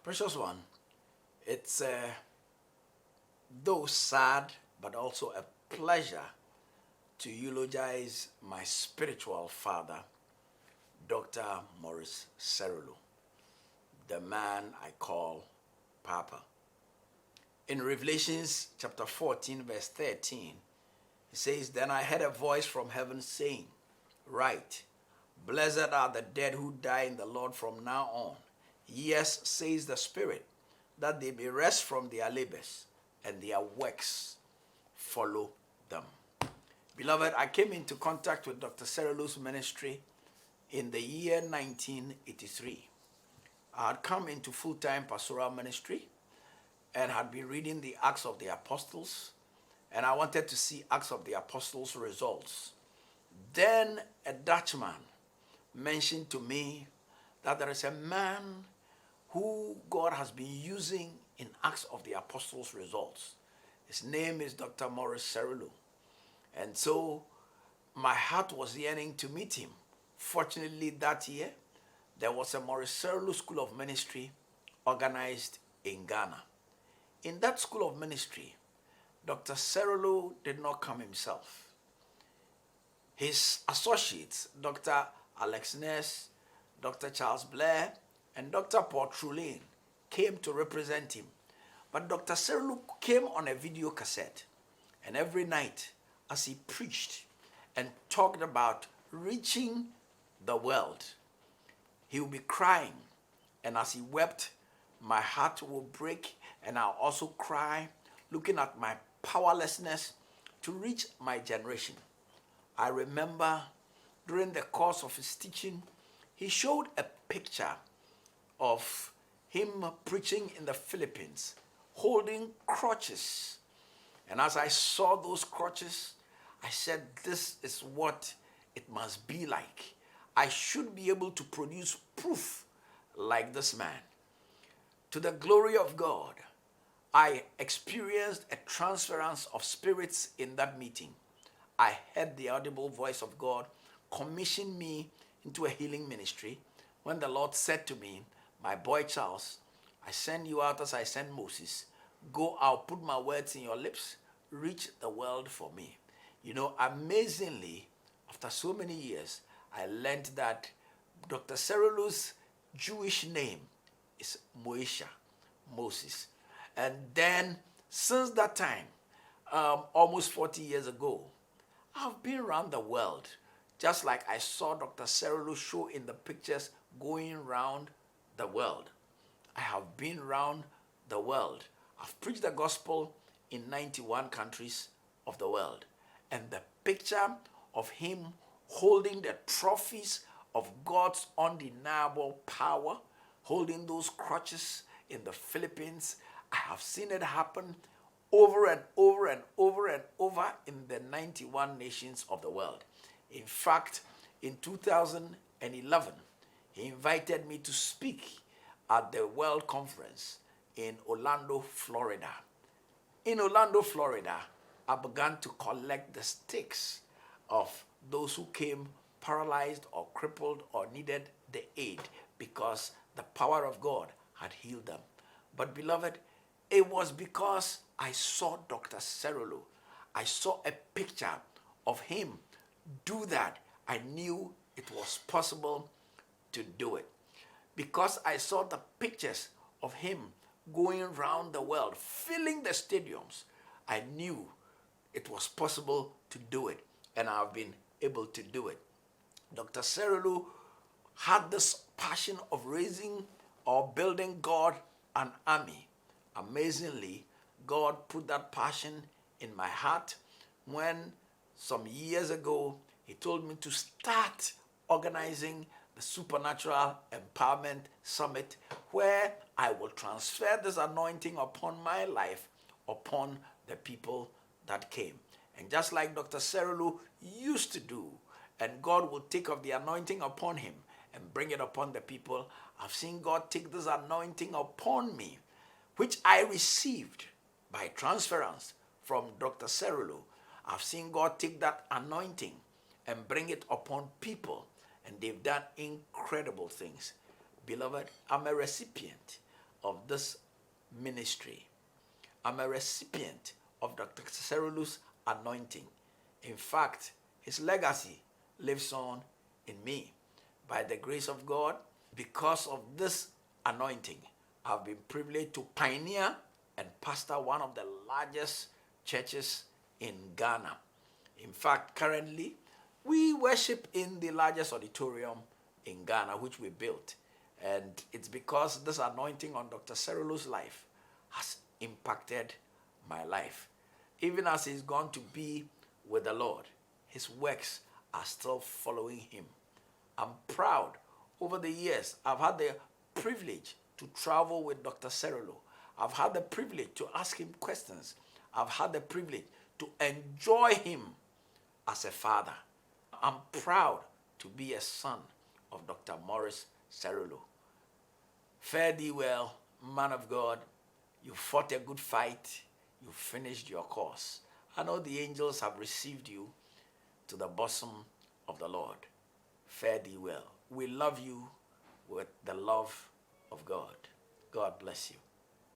Precious one, it's though sad, but also a pleasure to eulogize my spiritual father, Dr. Morris Cerullo, the man I call Papa. In Revelations chapter 14, verse 13, it says, "Then I heard a voice from heaven saying, 'Write, blessed are the dead who die in the Lord from now on. Yes, says the Spirit, that they may rest from their labors, and their works follow them.'" Beloved, I came into contact with Dr. Cerullo's ministry in the year 1983. I had come into full-time pastoral ministry and had been reading the Acts of the Apostles, and I wanted to see Acts of the Apostles results. Then a Dutchman mentioned to me that there is a man who God has been using in Acts of the Apostles results. His name is Dr. Morris Cerullo. And so my heart was yearning to meet him. Fortunately, that year, there was a Morris Cerullo School of Ministry organized in Ghana. In that school of ministry, Dr. Cerullo did not come himself. His associates, Dr. Alex Ness, Dr. Charles Blair, and Dr. Paul Trulane, came to represent him. But Dr. Cerullo came on a video cassette, and every night as he preached and talked about reaching the world, he would be crying, and as he wept, my heart will break, and I'll also cry, looking at my powerlessness to reach my generation. I remember during the course of his teaching, he showed a picture of him preaching in the Philippines, holding crutches. And as I saw those crutches, I said, this is what it must be like. I should be able to produce proof like this man. To the glory of God, I experienced a transference of spirits in that meeting. I heard the audible voice of God commission me into a healing ministry when the Lord said to me, "My boy Charles, I send you out as I sent Moses. Go out, put my words in your lips, reach the world for me." You know, amazingly, after so many years, I learned that Dr. Cerullo's Jewish name is Moesha, Moses. And then, since that time, almost 40 years ago, I've been around the world, just like I saw Dr. Cerullo show in the pictures going around the world. I have been around the world. I've preached the gospel in 91 countries of the world. And the picture of him holding the trophies of God's undeniable power, holding those crutches in the Philippines, I have seen it happen over and over and over and over in the 91 nations of the world. In fact, in 2011, he invited me to speak at the World Conference in Orlando, Florida. In Orlando, Florida, I began to collect the sticks of those who came paralyzed or crippled or needed the aid because the power of God had healed them. But beloved, it was because I saw Dr. Cerullo. I saw a picture of him do that. I knew it was possible to do it. Because I saw the pictures of him going around the world, filling the stadiums, I knew it was possible to do it, and I've been able to do it. Dr. Cerullo had this passion of raising or building God an army. Amazingly, God put that passion in my heart when some years ago he told me to start organizing the Supernatural Empowerment Summit, where I will transfer this anointing upon my life, upon the people that came. And just like Dr. Cerullo used to do, and God will take of the anointing upon him and bring it upon the people, I've seen God take this anointing upon me, which I received by transference from Dr. Cerullo. I've seen God take that anointing and bring it upon people, and they've done incredible things. Beloved, I'm a recipient of this ministry. I'm a recipient of Dr. Cerullo's anointing. In fact, his legacy lives on in me. By the grace of God, because of this anointing, I've been privileged to pioneer and pastor one of the largest churches in Ghana. In fact, currently, we worship in the largest auditorium in Ghana, which we built. And it's because this anointing on Dr. Cerullo's life has impacted my life. Even as he's gone to be with the Lord, his works are still following him. I'm proud. Over the years, I've had the privilege to travel with Dr. Cerullo. I've had the privilege to ask him questions. I've had the privilege to enjoy him as a father. I'm proud to be a son of Dr. Morris Cerullo. Fare thee well, man of God. You fought a good fight. You finished your course. I know the angels have received you to the bosom of the Lord. Fare thee well. We love you with the love of God. God bless you.